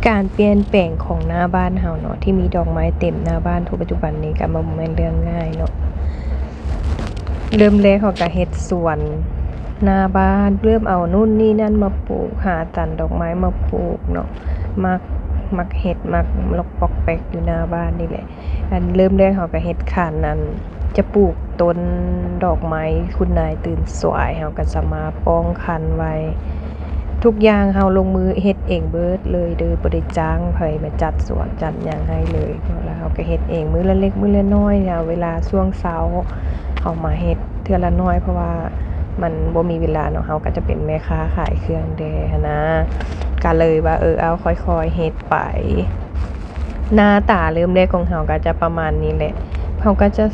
การเปลี่ยนแปลงของหน้าบ้านเฮาเนาะที่มีดอกไม้เต็มหน้าบ้านทุกปัจจุบันนี้ก็บ่แม่นเรื่องง่ายเนาะเริ่มแรกเขาก็เฮ็ดสวนหน้าบ้านเริ่มเอานู่นนี่นั่นมาปลูกหาจันดอกไม้มาปลูกเนาะมักเฮ็ดมักลกปอกแป๊กอยู่หน้าบ้านนี่แหละอันเริ่มแรกเขาก็เฮ็ดคานนั้นจะปลูกต้นดอกไม้คุณนายตื่นสวยเฮาก็จะมาป้องคันไว้ทุกอย่างเฮาลงมือเฮ็ดเองเบิดเลยเด้อบ่ได้จ้างไผมาจัดสวนจัดหยังให้เลยแล้วเฮาก็เฮ็ดเองมื้อละเล็กมื้อละน้อยเวลาช่วงเช้าเฮามาเฮ็ดเทื่อละน้อยเพราะว่ามันบ่มีเวลาเนาะเฮาก็จะเป็นแม่ค้าขายเครื่องแดหั้นนะก็เลยว่าเอาค่อยๆเฮ็ดไปหน้าตาเริ่มแรกของเฮาก็จะประมาณนี้แหละเฮาก็จะ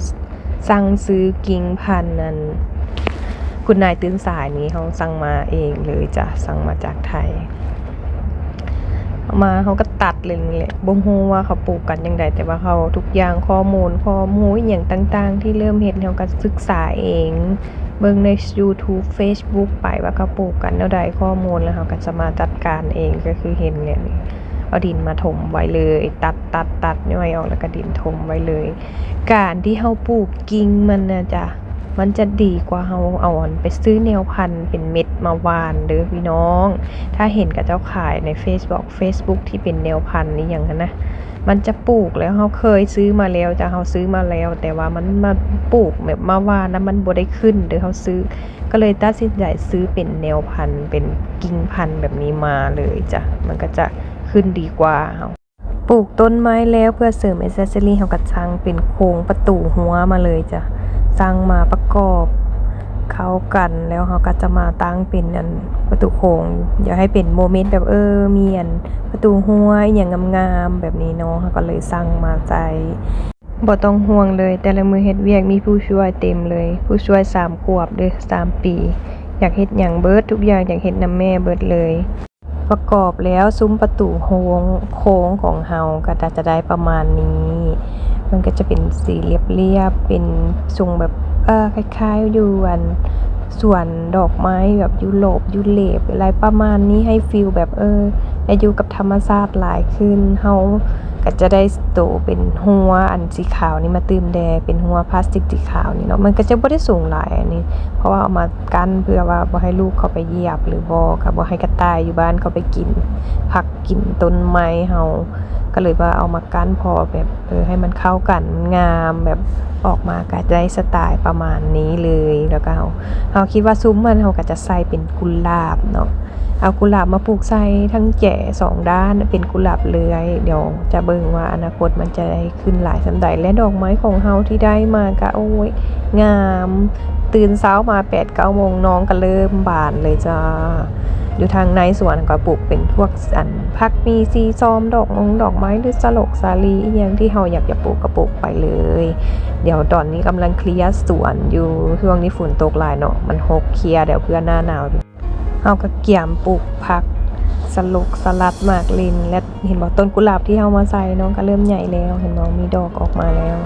สั่งซื้อกิ่งพันธุ์นั้นคุณนายตื่นสายนี้เฮาสั่งมาเองเลยจ้ะสั่งมาจากไทยมาเขาก็ตัดเลยนี่แหละบ่ฮู้ว่าเขาปลูกกันจังไดแต่ว่าเขาทุกอย่างข้อมูลอิหยังต่างๆที่เริ่มเฮ็ดเขาก็ศึกษาเองเบิ่งใน YouTube Facebook ไปว่าเขาปลูกกันแนวใดข้อมูลแล้วเขาก็จะมาจัดการเองก็คือเห็นเนี่ยเอาดินมาถมไว้เลยตัดย่อยออกแล้วก็ดินถมไว้เลยการที่เฮาปลูกกิ่งมันน่ะจ้ะมันจะดีกว่าเฮาเอาไปซื้อแนวพันธุ์เป็นเม็ดมาหว่านเด้อพี่น้องถ้าเห็นกับเจ้าขายใน Facebook ที่เป็นแนวพันธุ์นี่หยังนั้นนะมันจะปลูกแล้วเฮาเคยซื้อมาแล้วจ้ะเฮาซื้อมาแล้วแต่ว่ามันมาปลูกแบบมาหว่านแล้วมันบ่ได้ขึ้นเด้อเฮาซื้อก็เลยตัดสินใจซื้อเป็นแนวพันธุ์เป็นกิ่งพันธุ์แบบนี้มาเลยจ้ะมันก็จะขึ้นดีกว่าเฮาปลูกต้นไม้แล้วเพื่อเสริม accessory เฮาก็สร้างเป็นโครงประตูหัวมาเลยจ้ะสร้างมาประกอบเข้ากันแล้วเขาก็จะมาตั้งเป็นอันประตูโค้งอยากให้เป็นโมเมนต์แบบมีอันประตูหัวอย่างงามๆแบบนี้เนาะเขาก็เลยสร้างมาใจบ่ต้องห่วงเลยแต่ละมือเฮ็ดเวียกมีผู้ช่วยเต็มเลยผู้ช่วย3 ขวบเด้อ3 ปีอยากเฮ็ดหยังเบิดทุกอย่างอยากเฮ็ดนำแม่เบิดเลยประกอบแล้วซุ้มประตูโค้งของเฮาก็จะได้ประมาณนี้มันก็จะเป็นสีเรียบๆเป็นทรงแบบคล้ายๆอยู่สวนดอกไม้แบบยุโรปอะไรประมาณนี้ให้ฟีลแบบได้อยู่กับธรรมชาติหลายขึ้นเฮาก็จะได้โตเป็นหัวอันสีขาวนี่มาเติมแดงเป็นหัวพลาสติกสีขาวนี่เนาะมันก็จะบ่ได้สูงหลายอันนี้เพราะว่าเอามากั้นเพื่อว่าบ่ให้ลูกเข้าไปเหยียบหรือบ่ให้กระต่ายอยู่บ้านเข้าไปกินผักกินต้นไม้เฮาก็เลยว่าเอามากั้นพอแบบให้มันเข้ากันงามแบบออกมาก็ได้สไตล์ประมาณนี้เลยแล้วก็เฮาคิดว่าซุ้มมันเฮาก็จะใส่เป็นกุหลาบเนาะเอากุหลาบมาปลูกใส่ทั้งแก่2ด้านเป็นกุหลาบเลื้อยเดี๋ยวจะเบิ่งว่าอนาคตมันจะได้ขึ้นหลายสำใดและดอกไม้ของเฮาที่ได้มาก็โอ้ยงามตื่นเช้ามา8-9 โมงน้องก็เริ่มบานเลยจ้าอยู่ทางในสวนก็ปลูกเป็นพวกผักมีซีซอมดอกไม้หรือสลกสาลีอีหยังที่เฮาอยากจะปลูกก็ปลูกไปเลยเดี๋ยวตอนนี้กำลังเคลียร์สวนอยู่ช่วงนี้ฝนตกหลายเนาะมันหกเคลียร์เดี๋ยวเพื่อหน้าหนาวเฮาก็เกี่ยมปลูกผักสลัดหมากลินและเห็นบ่ต้นกุหลาบที่เฮามาใส่น้องก็เริ่มใหญ่แล้วเห็นบ่มีดอกออกมาแล้ว